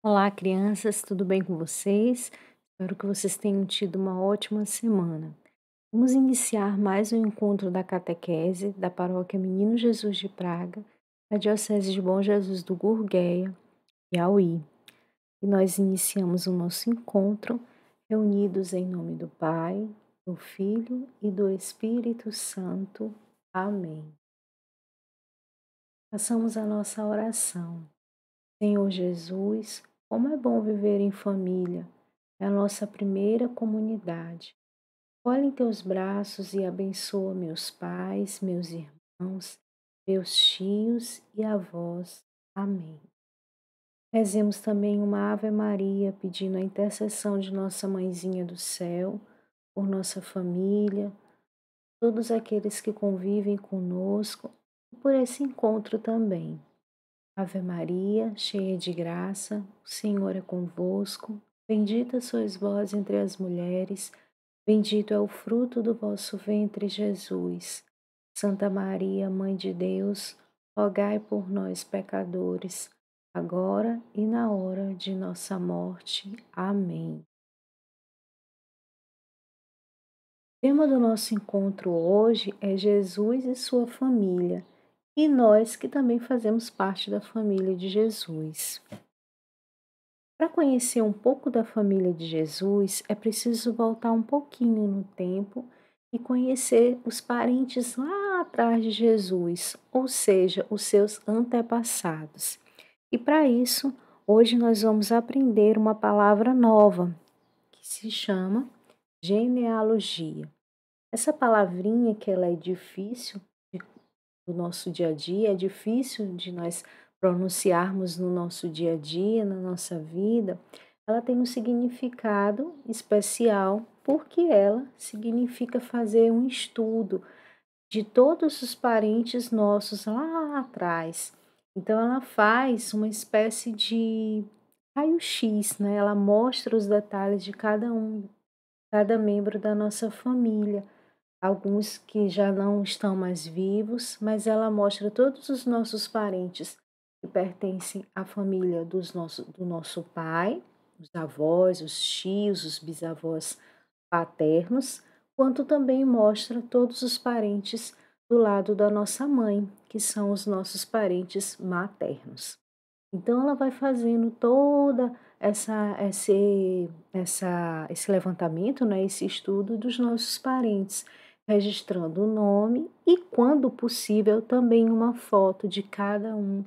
Olá, crianças, tudo bem com vocês? Espero que vocês tenham tido uma ótima semana. Vamos iniciar mais um encontro da catequese da Paróquia Menino Jesus de Praga, da Diocese de Bom Jesus do Gurgueia, Piauí. E nós iniciamos o nosso encontro reunidos em nome do Pai, do Filho e do Espírito Santo. Amém. Façamos a nossa oração. Senhor Jesus, como é bom viver em família. É a nossa primeira comunidade. Olha em teus braços e abençoa meus pais, meus irmãos, meus tios e avós. Amém. Rezemos também uma Ave Maria, pedindo a intercessão de nossa Mãezinha do Céu, por nossa família, todos aqueles que convivem conosco e por esse encontro também. Ave Maria, cheia de graça, o Senhor é convosco. Bendita sois vós entre as mulheres, bendito é o fruto do vosso ventre, Jesus. Santa Maria, Mãe de Deus, rogai por nós, pecadores, agora e na hora de nossa morte. Amém. O tema do nosso encontro hoje é Jesus e sua família, e nós que também fazemos parte da família de Jesus. Para conhecer um pouco da família de Jesus, é preciso voltar um pouquinho no tempo e conhecer os parentes lá atrás de Jesus, ou seja, os seus antepassados. E para isso, hoje nós vamos aprender uma palavra nova, que se chama genealogia. Essa palavrinha que ela é difícil do nosso dia a dia, é difícil de nós pronunciarmos no nosso dia a dia, na nossa vida, ela tem um significado especial porque ela significa fazer um estudo de todos os parentes nossos lá atrás. Então ela faz uma espécie de raio-x, né? Ela mostra os detalhes de cada membro da nossa família. Alguns que já não estão mais vivos, mas ela mostra todos os nossos parentes que pertencem à família do nosso pai, os avós, os tios, os bisavós paternos, quanto também mostra todos os parentes do lado da nossa mãe, que são os nossos parentes maternos. Então ela vai fazendo toda esse levantamento, né, esse estudo dos nossos parentes, registrando o nome e, quando possível, também uma foto de cada um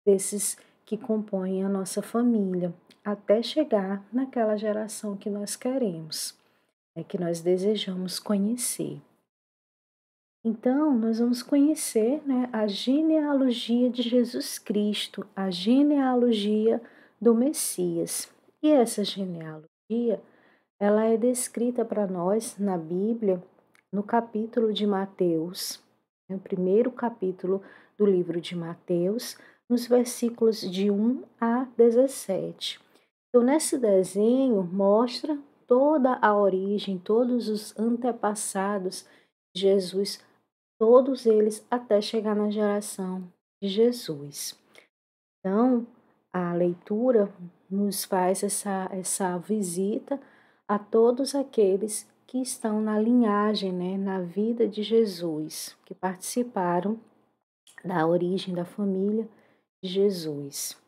desses que compõem a nossa família, até chegar naquela geração que nós queremos, que nós desejamos conhecer. Então, nós vamos conhecer, né, a genealogia de Jesus Cristo, a genealogia do Messias. E essa genealogia, ela é descrita para nós na Bíblia, no capítulo de Mateus, no primeiro capítulo do livro de Mateus, nos versículos de 1 a 17. Então, nesse desenho, mostra toda a origem, todos os antepassados de Jesus, todos eles até chegar na geração de Jesus. Então, a leitura nos faz essa visita a todos aqueles que estão na linhagem, né, na vida de Jesus, que participaram da origem da família de Jesus.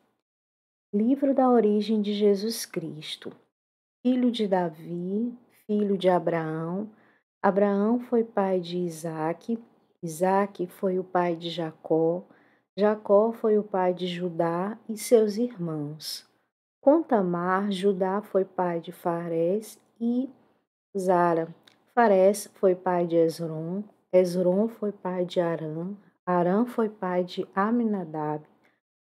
Livro da origem de Jesus Cristo. Filho de Davi, filho de Abraão. Abraão foi pai de Isaque. Isaque foi o pai de Jacó. Jacó foi o pai de Judá e seus irmãos. Com Tamar, Judá foi pai de Farés e Zara. Farés foi pai de Esrom. Esrom foi pai de Arã. Arã foi pai de Aminadab.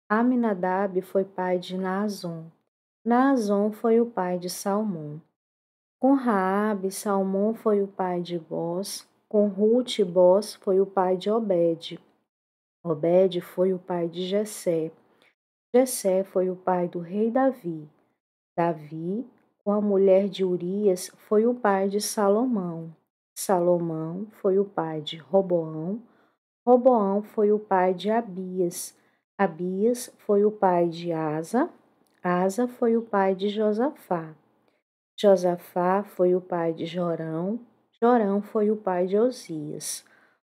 Aminadab foi pai de Naazon. Naazon foi o pai de Salmão. Com Raabe, Salmão foi o pai de Boz. Com Rute, Boz foi o pai de Obed. Obed foi o pai de Jessé. Jessé foi o pai do rei Davi. Davi, com a mulher de Urias, foi o pai de Salomão. Salomão foi o pai de Roboão. Roboão foi o pai de Abias. Abias foi o pai de Asa. Asa foi o pai de Josafá. Josafá foi o pai de Jorão. Jorão foi o pai de Osias.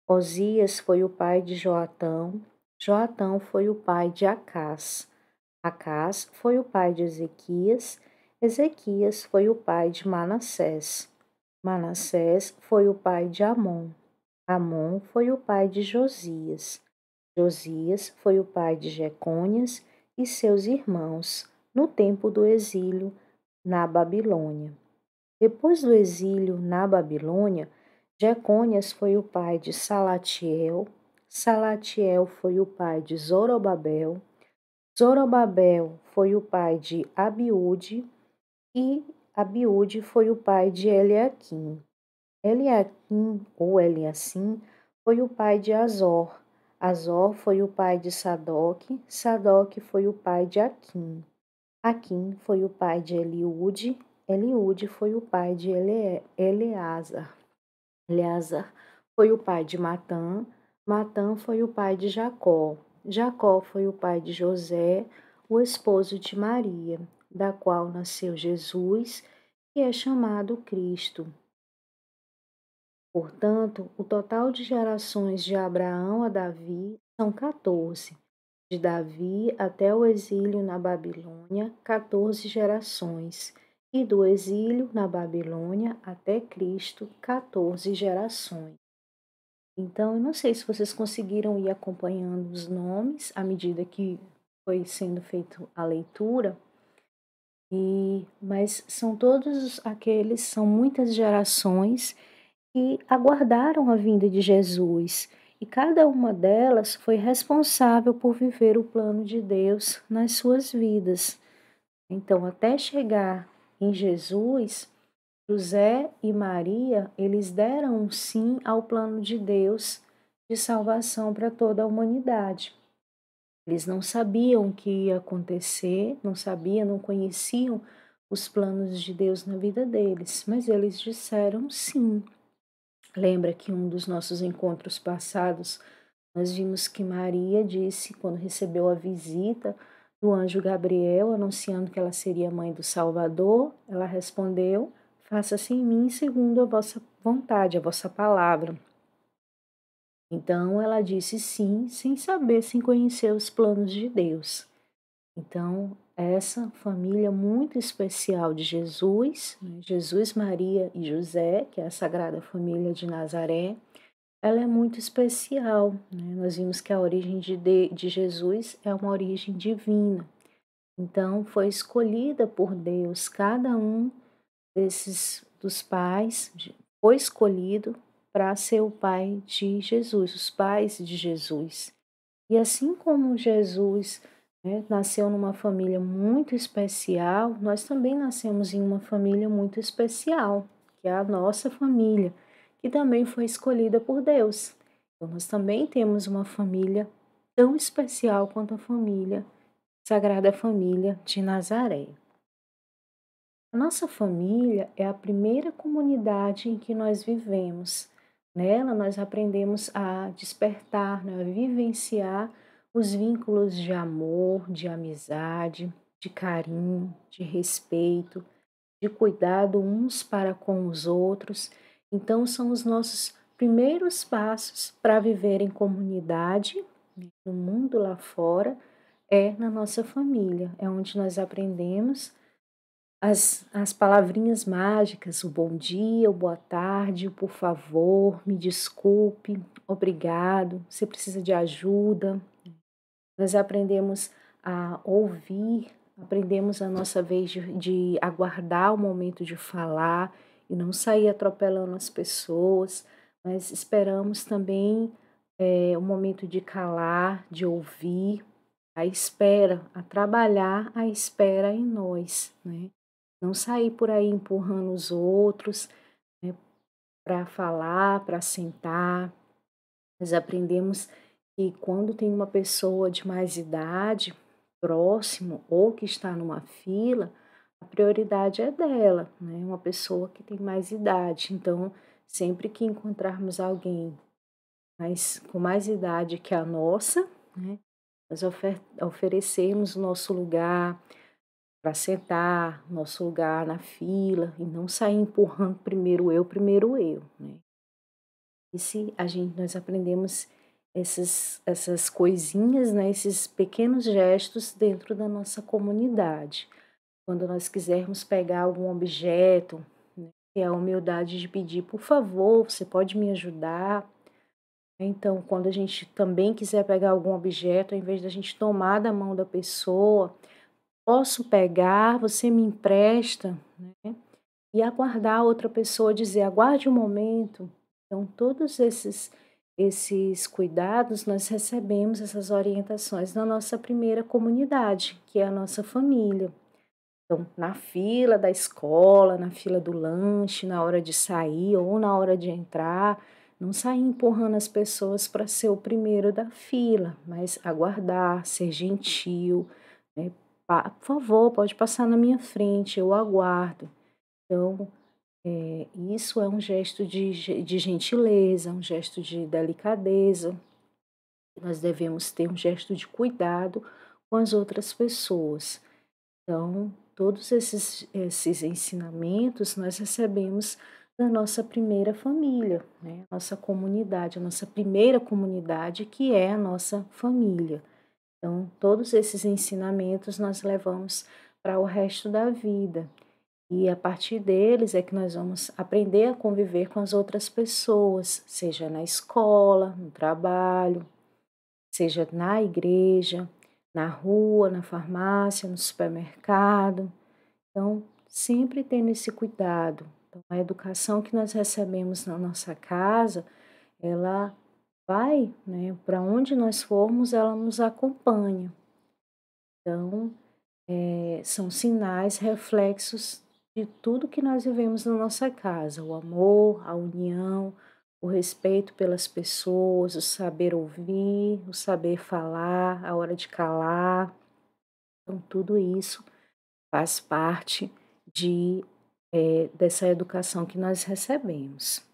Osias foi o pai de Joatão. Joatão foi o pai de Acás. Acás foi o pai de Ezequias. Ezequias foi o pai de Manassés. Manassés foi o pai de Amon. Amon foi o pai de Josias. Josias foi o pai de Jecônias e seus irmãos, no tempo do exílio na Babilônia. Depois do exílio na Babilônia, Jecônias foi o pai de Salatiel. Salatiel foi o pai de Zorobabel. Zorobabel foi o pai de Abiúde e Abiúde foi o pai de Eliaquim. Eliaquim ou Eliassim foi o pai de Azor. Azor foi o pai de Sadoque. Sadoque foi o pai de Aquim. Aquim foi o pai de Eliúde. Eliúde foi o pai de Eleazar. Eleazar foi o pai de Matã. Matã foi o pai de Jacó. Jacó foi o pai de José, o esposo de Maria, da qual nasceu Jesus, que é chamado Cristo. Portanto, o total de gerações de Abraão a Davi são 14. De Davi até o exílio na Babilônia, 14 gerações. E do exílio na Babilônia até Cristo, 14 gerações. Então, eu não sei se vocês conseguiram ir acompanhando os nomes à medida que foi sendo feita a leitura, mas são todos aqueles, são muitas gerações que aguardaram a vinda de Jesus, e cada uma delas foi responsável por viver o plano de Deus nas suas vidas. Então, até chegar em Jesus, José e Maria, eles deram um sim ao plano de Deus de salvação para toda a humanidade. Eles não sabiam o que ia acontecer, não sabiam, não conheciam os planos de Deus na vida deles, mas eles disseram sim. Lembra que um dos nossos encontros passados, nós vimos que Maria disse, quando recebeu a visita do anjo Gabriel, anunciando que ela seria mãe do Salvador, ela respondeu: faça-se em mim segundo a vossa vontade, a vossa palavra. Então ela disse sim, sem saber, sem conhecer os planos de Deus. Então, essa família muito especial de Jesus, né, Jesus, Maria e José, que é a Sagrada Família de Nazaré, ela é muito especial. Né? Nós vimos que a origem de Jesus é uma origem divina. Então, foi escolhida por Deus, cada um desses dos pais foi escolhido para ser o pai de Jesus, os pais de Jesus. E assim como Jesus, né, nasceu numa família muito especial, nós também nascemos em uma família muito especial, que é a nossa família, que também foi escolhida por Deus. Então, nós também temos uma família tão especial quanto a família, Sagrada Família de Nazaré. A nossa família é a primeira comunidade em que nós vivemos. Nela, nós aprendemos a despertar, né, a vivenciar os vínculos de amor, de amizade, de carinho, de respeito, de cuidado uns para com os outros. Então, são os nossos primeiros passos para viver em comunidade, né, no mundo lá fora, é na nossa família, é onde nós aprendemos as palavrinhas mágicas, o bom dia, o boa tarde, o por favor, me desculpe, obrigado, você precisa de ajuda. Nós aprendemos a ouvir, aprendemos a nossa vez de aguardar o momento de falar e não sair atropelando as pessoas, mas esperamos também o momento de calar, de ouvir, a espera, a trabalhar a espera em nós, né? Não sair por aí empurrando os outros, né, para falar, para sentar. Nós aprendemos que quando tem uma pessoa de mais idade próximo ou que está numa fila, a prioridade é dela, né? Uma pessoa que tem mais idade. Então, sempre que encontrarmos alguém com mais idade que a nossa, né, nós oferecemos o nosso lugar, para sentar, nosso lugar na fila, e não sair empurrando primeiro eu, né. E se nós aprendemos essas coisinhas, né, esses pequenos gestos dentro da nossa comunidade. Quando nós quisermos pegar algum objeto, né, ter a humildade de pedir: "Por favor, você pode me ajudar?". Então, quando a gente também quiser pegar algum objeto, ao invés da gente tomar da mão da pessoa: "Posso pegar? Você me empresta?", né, e aguardar a outra pessoa dizer: "Aguarde um momento". Então, todos esses cuidados nós recebemos essas orientações na nossa primeira comunidade, que é a nossa família. Então, na fila da escola, na fila do lanche, na hora de sair ou na hora de entrar, não sair empurrando as pessoas para ser o primeiro da fila, mas aguardar, ser gentil, né? Por favor, pode passar na minha frente, eu aguardo. Então, isso é um gesto de gentileza, um gesto de delicadeza. Nós devemos ter um gesto de cuidado com as outras pessoas. Então, todos esses ensinamentos nós recebemos da nossa primeira família, né? Nossa comunidade, a nossa primeira comunidade, que é a nossa família. Então, todos esses ensinamentos nós levamos para o resto da vida. E a partir deles é que nós vamos aprender a conviver com as outras pessoas, seja na escola, no trabalho, seja na igreja, na rua, na farmácia, no supermercado. Então, sempre tendo esse cuidado. Então, a educação que nós recebemos na nossa casa, ela vai, né, para onde nós formos, ela nos acompanha. Então, são sinais, reflexos de tudo que nós vivemos na nossa casa: o amor, a união, o respeito pelas pessoas, o saber ouvir, o saber falar, a hora de calar. Então, tudo isso faz parte dessa educação que nós recebemos.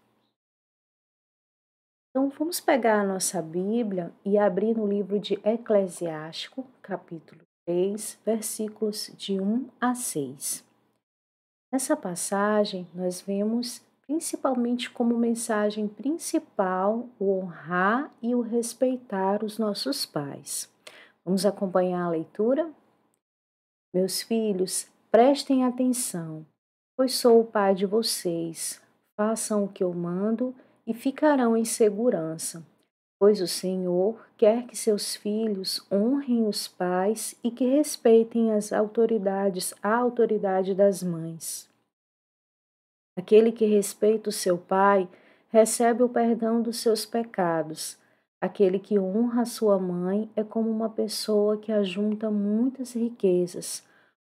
Então, vamos pegar a nossa Bíblia e abrir no livro de Eclesiástico, capítulo 3, versículos de 1 a 6. Nessa passagem, nós vemos principalmente como mensagem principal o honrar e o respeitar os nossos pais. Vamos acompanhar a leitura? Meus filhos, prestem atenção, pois sou o pai de vocês. Façam o que eu mando e ficarão em segurança, pois o Senhor quer que seus filhos honrem os pais e que respeitem a autoridade das mães. Aquele que respeita o seu pai recebe o perdão dos seus pecados. Aquele que honra a sua mãe é como uma pessoa que ajunta muitas riquezas.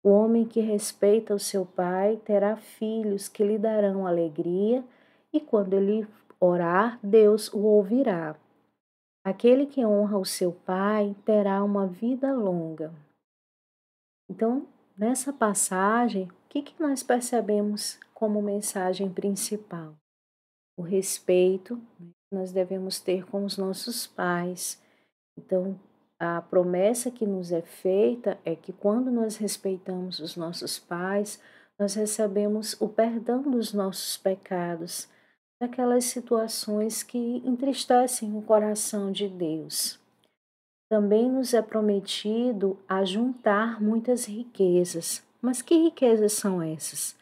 O homem que respeita o seu pai terá filhos que lhe darão alegria, e quando ele orar, Deus o ouvirá. Aquele que honra o seu pai terá uma vida longa. Então, nessa passagem, o que nós percebemos como mensagem principal? O respeito, né, que nós devemos ter com os nossos pais. Então, a promessa que nos é feita é que quando nós respeitamos os nossos pais, nós recebemos o perdão dos nossos pecados, daquelas situações que entristecem o coração de Deus. Também nos é prometido ajuntar muitas riquezas. Mas que riquezas são essas?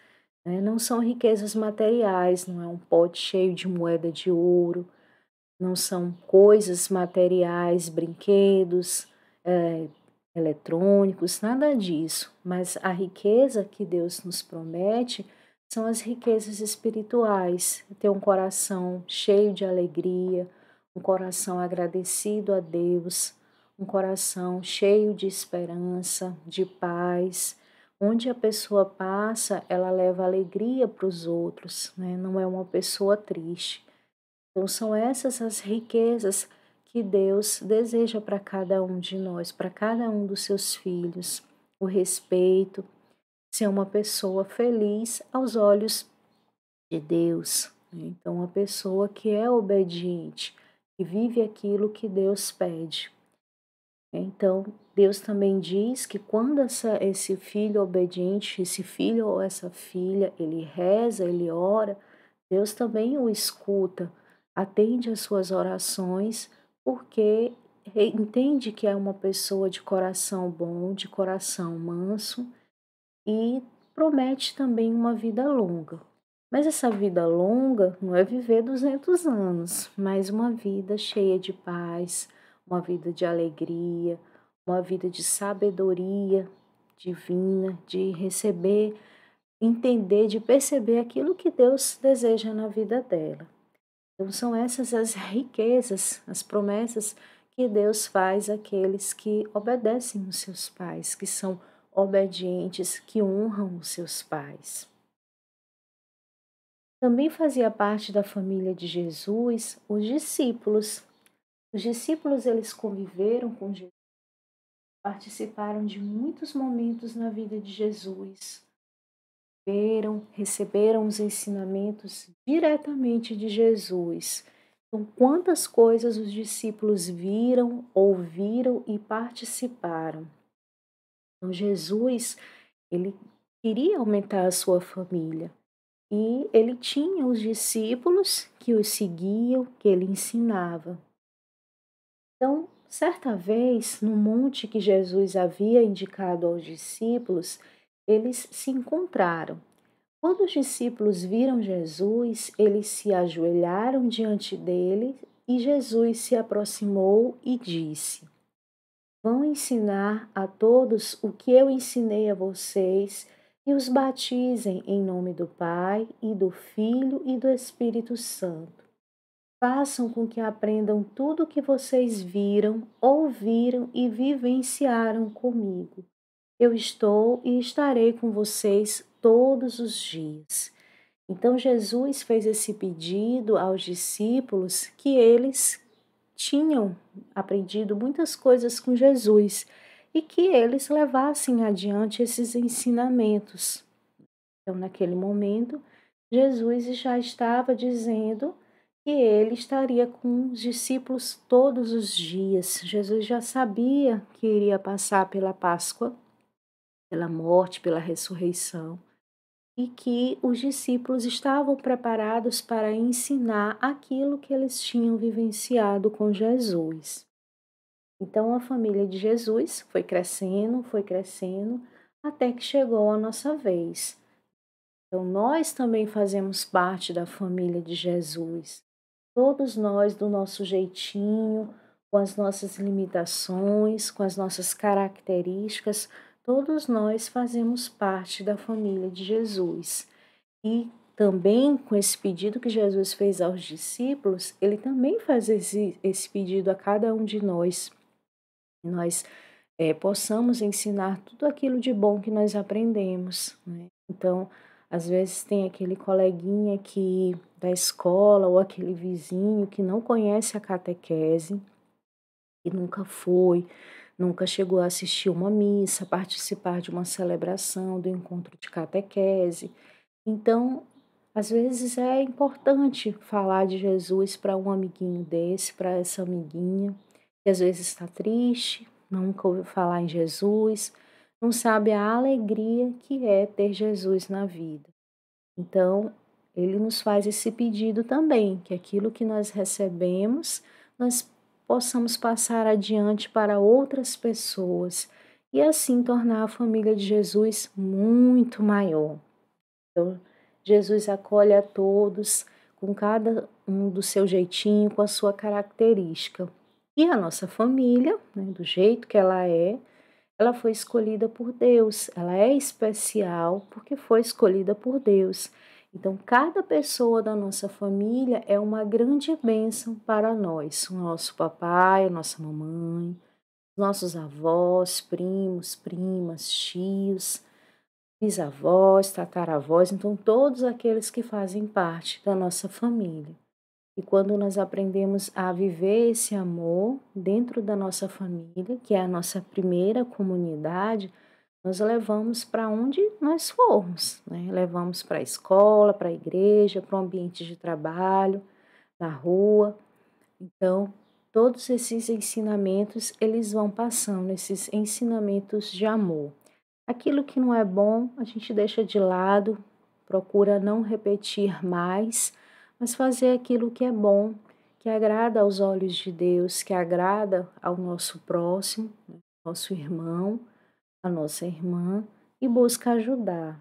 Não são riquezas materiais, não é um pote cheio de moeda de ouro, não são coisas materiais, brinquedos, eletrônicos, nada disso. Mas a riqueza que Deus nos promete são as riquezas espirituais. Ter um coração cheio de alegria, um coração agradecido a Deus, um coração cheio de esperança, de paz. Onde a pessoa passa, ela leva alegria para os outros, né? Não é uma pessoa triste. Então, são essas as riquezas que Deus deseja para cada um de nós, para cada um dos seus filhos. O respeito, ser uma pessoa feliz aos olhos de Deus, né? Então, uma pessoa que é obediente, que vive aquilo que Deus pede. Então, Deus também diz que quando esse filho obediente, esse filho ou essa filha, ele reza, ele ora, Deus também o escuta, atende às suas orações, porque entende que é uma pessoa de coração bom, de coração manso e promete também uma vida longa. Mas essa vida longa não é viver 200 anos, mas uma vida cheia de paz, uma vida de alegria, uma vida de sabedoria divina, de receber, entender, de perceber aquilo que Deus deseja na vida dela. Então, são essas as riquezas, as promessas que Deus faz àqueles que obedecem os seus pais, que são obedientes, que honram os seus pais. Também fazia parte da família de Jesus os discípulos. Os discípulos eles conviveram com Jesus, participaram de muitos momentos na vida de Jesus, receberam os ensinamentos diretamente de Jesus. Então, quantas coisas os discípulos viram, ouviram e participaram. Então, Jesus, ele queria aumentar a sua família e ele tinha os discípulos que o seguiam, que ele ensinava. Então, certa vez, no monte que Jesus havia indicado aos discípulos, eles se encontraram. Quando os discípulos viram Jesus, eles se ajoelharam diante dele e Jesus se aproximou e disse: Vão ensinar a todos o que eu ensinei a vocês e os batizem em nome do Pai e do Filho e do Espírito Santo. Façam com que aprendam tudo o que vocês viram, ouviram e vivenciaram comigo. Eu estou e estarei com vocês todos os dias. Então, Jesus fez esse pedido aos discípulos que eles tinham aprendido muitas coisas com Jesus e que eles levassem adiante esses ensinamentos. Então, naquele momento, Jesus já estava dizendo que ele estaria com os discípulos todos os dias. Jesus já sabia que iria passar pela Páscoa, pela morte, pela ressurreição, e que os discípulos estavam preparados para ensinar aquilo que eles tinham vivenciado com Jesus. Então a família de Jesus foi crescendo, até que chegou a nossa vez. Então nós também fazemos parte da família de Jesus. Todos nós, do nosso jeitinho, com as nossas limitações, com as nossas características, todos nós fazemos parte da família de Jesus. E também com esse pedido que Jesus fez aos discípulos, ele também faz esse pedido a cada um de nós. Que nós possamos ensinar tudo aquilo de bom que nós aprendemos, né? Então, às vezes tem aquele coleguinha que da escola ou aquele vizinho que não conhece a catequese e nunca foi, nunca chegou a assistir uma missa, participar de uma celebração, do encontro de catequese. Então, às vezes é importante falar de Jesus para um amiguinho desse, para essa amiguinha, que às vezes está triste, nunca ouviu falar em Jesus, não sabe a alegria que é ter Jesus na vida. Então, ele nos faz esse pedido também, que aquilo que nós recebemos, nós possamos passar adiante para outras pessoas e assim tornar a família de Jesus muito maior. Então, Jesus acolhe a todos com cada um do seu jeitinho, com a sua característica. E a nossa família, né, do jeito que ela foi escolhida por Deus, ela é especial porque foi escolhida por Deus. Então, cada pessoa da nossa família é uma grande bênção para nós, o nosso papai, a nossa mamãe, nossos avós, primos, primas, tios, bisavós, tataravós, então todos aqueles que fazem parte da nossa família. E quando nós aprendemos a viver esse amor dentro da nossa família, que é a nossa primeira comunidade, nós levamos para onde nós formos, né? Levamos para a escola, para a igreja, para o ambiente de trabalho, na rua. Então, todos esses ensinamentos, eles vão passando, esses ensinamentos de amor. Aquilo que não é bom, a gente deixa de lado, procura não repetir mais, mas fazer aquilo que é bom, que agrada aos olhos de Deus, que agrada ao nosso próximo, né, nosso irmão, a nossa irmã, e busca ajudar.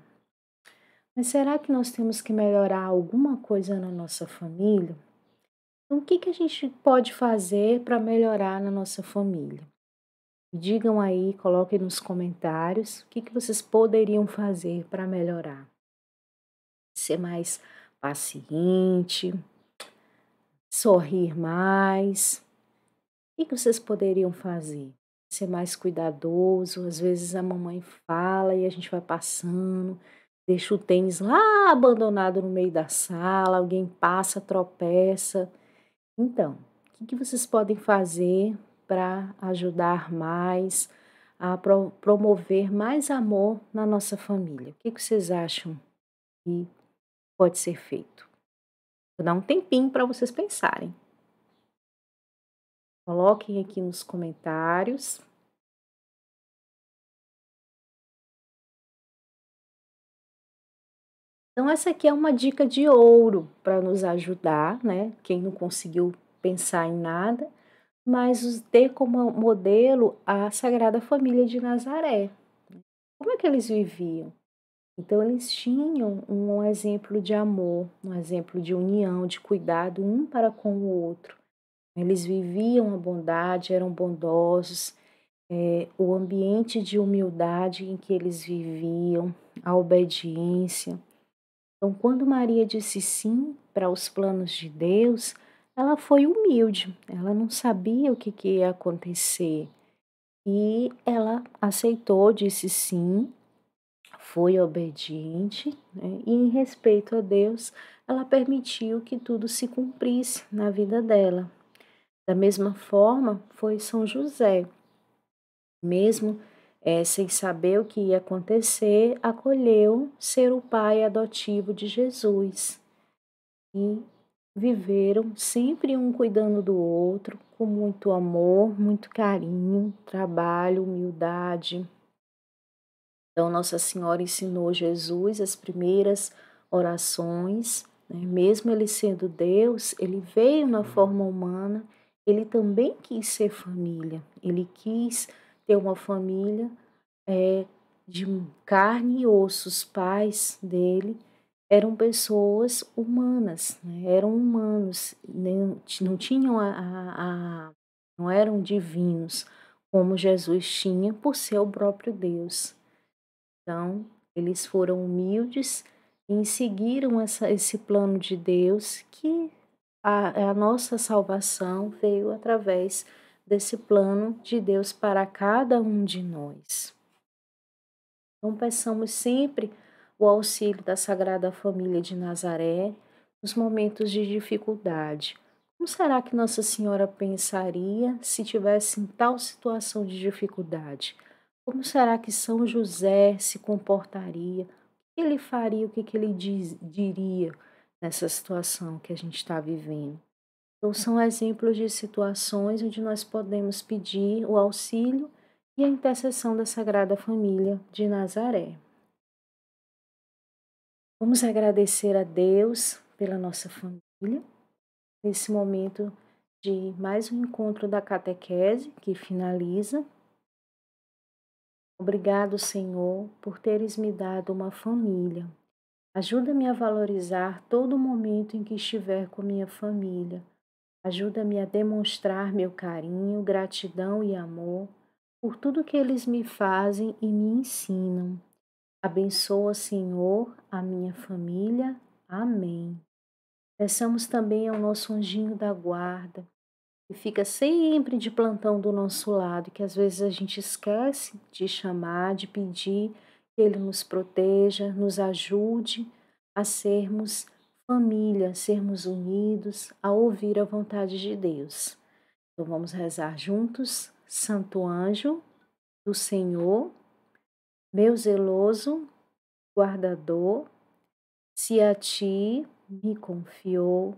Mas será que nós temos que melhorar alguma coisa na nossa família? Então, o que que a gente pode fazer para melhorar na nossa família? Digam aí, coloquem nos comentários o que que vocês poderiam fazer para melhorar. Ser mais paciente, sorrir mais. O que que vocês poderiam fazer? Ser mais cuidadoso. Às vezes a mamãe fala e a gente vai passando, deixa o tênis lá abandonado no meio da sala, alguém passa, tropeça. Então, o que que vocês podem fazer para ajudar mais, a promover mais amor na nossa família? O que que vocês acham que pode ser feito? Vou dar um tempinho para vocês pensarem. Coloquem aqui nos comentários. Então, essa aqui é uma dica de ouro para nos ajudar, né? Quem não conseguiu pensar em nada, mas ter como modelo a Sagrada Família de Nazaré. Como é que eles viviam? Então, eles tinham um exemplo de amor, um exemplo de união, de cuidado um para com o outro. Eles viviam a bondade, eram bondosos, o ambiente de humildade em que eles viviam, a obediência. Então, quando Maria disse sim para os planos de Deus, ela foi humilde, ela não sabia o que, que ia acontecer. E ela aceitou, disse sim, foi obediente, né? E em respeito a Deus, ela permitiu que tudo se cumprisse na vida dela. Da mesma forma, foi São José, mesmo sem saber o que ia acontecer, acolheu ser o pai adotivo de Jesus e viveram sempre um cuidando do outro, com muito amor, muito carinho, trabalho, humildade. Então, Nossa Senhora ensinou Jesus as primeiras orações, né? Mesmo ele sendo Deus, ele veio na forma humana, ele também quis ser família, ele quis ter uma família de carne e osso. Os pais dele eram pessoas humanas, né? Eram humanos, não tinham não eram divinos como Jesus tinha por ser o próprio Deus. Então, eles foram humildes e seguiram esse plano de Deus que a nossa salvação veio através desse plano de Deus para cada um de nós. Então, peçamos sempre o auxílio da Sagrada Família de Nazaré nos momentos de dificuldade. Como será que Nossa Senhora pensaria se tivesse em tal situação de dificuldade? Como será que São José se comportaria? O que ele faria? O que ele diria nessa situação que a gente está vivendo? Então, são exemplos de situações onde nós podemos pedir o auxílio e a intercessão da Sagrada Família de Nazaré. Vamos agradecer a Deus pela nossa família, nesse momento de mais um encontro da catequese que finaliza. Obrigado, Senhor, por teres me dado uma família. Ajuda-me a valorizar todo momento em que estiver com minha família. Ajuda-me a demonstrar meu carinho, gratidão e amor por tudo que eles me fazem e me ensinam. Abençoa, Senhor, a minha família. Amém. Peçamos também ao nosso anjinho da guarda, que fica sempre de plantão do nosso lado, que às vezes a gente esquece de chamar, de pedir que ele nos proteja, nos ajude a sermos família, sermos unidos, a ouvir a vontade de Deus. Então vamos rezar juntos. Santo anjo do Senhor, meu zeloso guardador, se a ti me confiou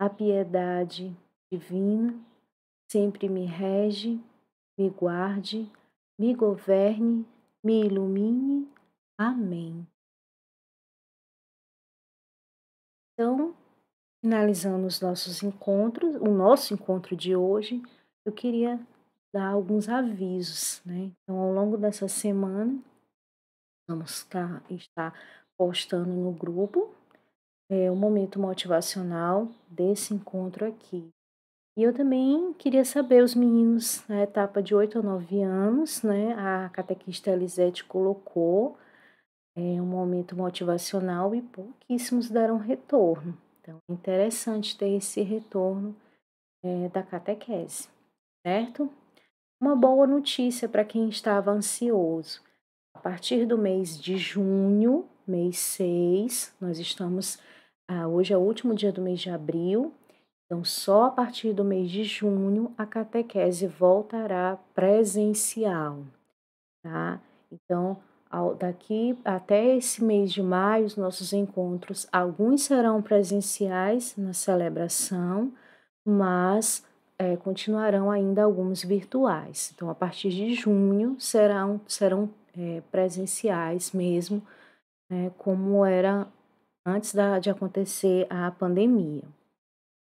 a piedade divina, sempre me rege, me guarde, me governe, me ilumine. Amém. Então, finalizando os nossos encontros, o nosso encontro de hoje, eu queria dar alguns avisos, né? Então, ao longo dessa semana, vamos estar postando no grupo o momento motivacional desse encontro aqui. E eu também queria saber, os meninos na etapa de 8 a 9 anos, né? A catequista Elisete colocou um momento motivacional e pouquíssimos deram retorno. Então, é interessante ter esse retorno da catequese, certo? Uma boa notícia para quem estava ansioso. A partir do mês de junho, mês 6, nós estamos. Hoje é o último dia do mês de abril, então só a partir do mês de junho a catequese voltará presencial, tá? Então, daqui até esse mês de maio, os nossos encontros, alguns serão presenciais na celebração, mas continuarão ainda alguns virtuais. Então, a partir de junho serão presenciais mesmo, como era antes de acontecer a pandemia.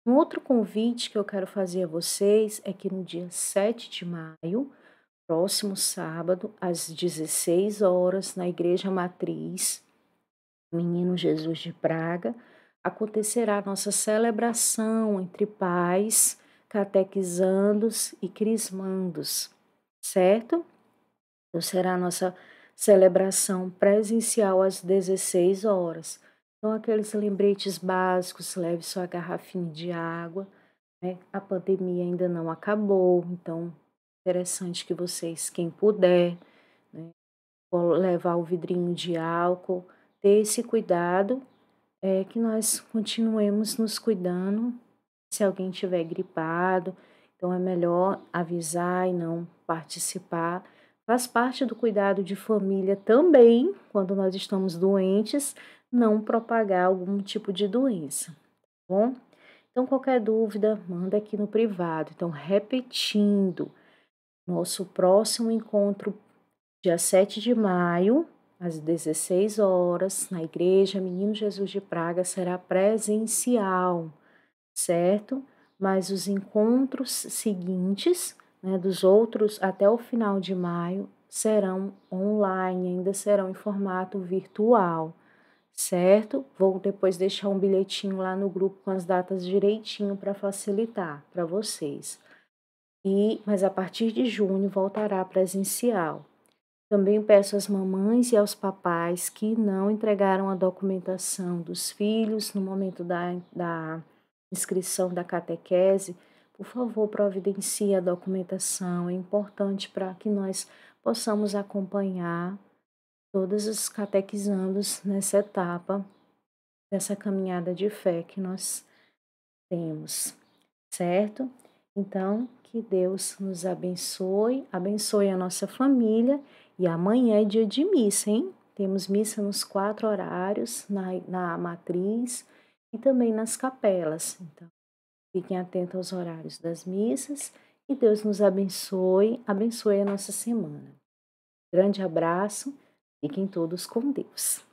Um outro convite que eu quero fazer a vocês é que no dia 7 de maio, próximo sábado, às 16 horas, na Igreja Matriz, Menino Jesus de Praga, acontecerá a nossa celebração entre pais, catequizandos e crismandos, certo? Então, será a nossa celebração presencial às 16 horas. Então, aqueles lembretes básicos, leve sua garrafinha de água, né? A pandemia ainda não acabou, então, interessante que vocês, quem puder, né, levar o vidrinho de álcool, ter esse cuidado, que nós continuemos nos cuidando. Se alguém tiver gripado, então é melhor avisar e não participar. Faz parte do cuidado de família também, quando nós estamos doentes, não propagar algum tipo de doença, tá bom? Então, qualquer dúvida, manda aqui no privado. Então, repetindo, nosso próximo encontro, dia 7 de maio, às 16 horas, na Igreja Menino Jesus de Praga, será presencial, certo? Mas os encontros seguintes, né, dos outros até o final de maio, serão online, ainda serão em formato virtual, certo? Vou depois deixar um bilhetinho lá no grupo com as datas direitinho para facilitar para vocês. Mas a partir de junho voltará presencial. Também peço às mamães e aos papais que não entregaram a documentação dos filhos no momento da inscrição da catequese, por favor, providencie a documentação. É importante para que nós possamos acompanhar todos os catequizandos nessa etapa, dessa caminhada de fé que nós temos, certo? Então, que Deus nos abençoe, abençoe a nossa família. E amanhã é dia de missa, hein? Temos missa nos 4 horários, na matriz e também nas capelas. Então, fiquem atentos aos horários das missas e Deus nos abençoe, abençoe a nossa semana. Grande abraço, fiquem todos com Deus.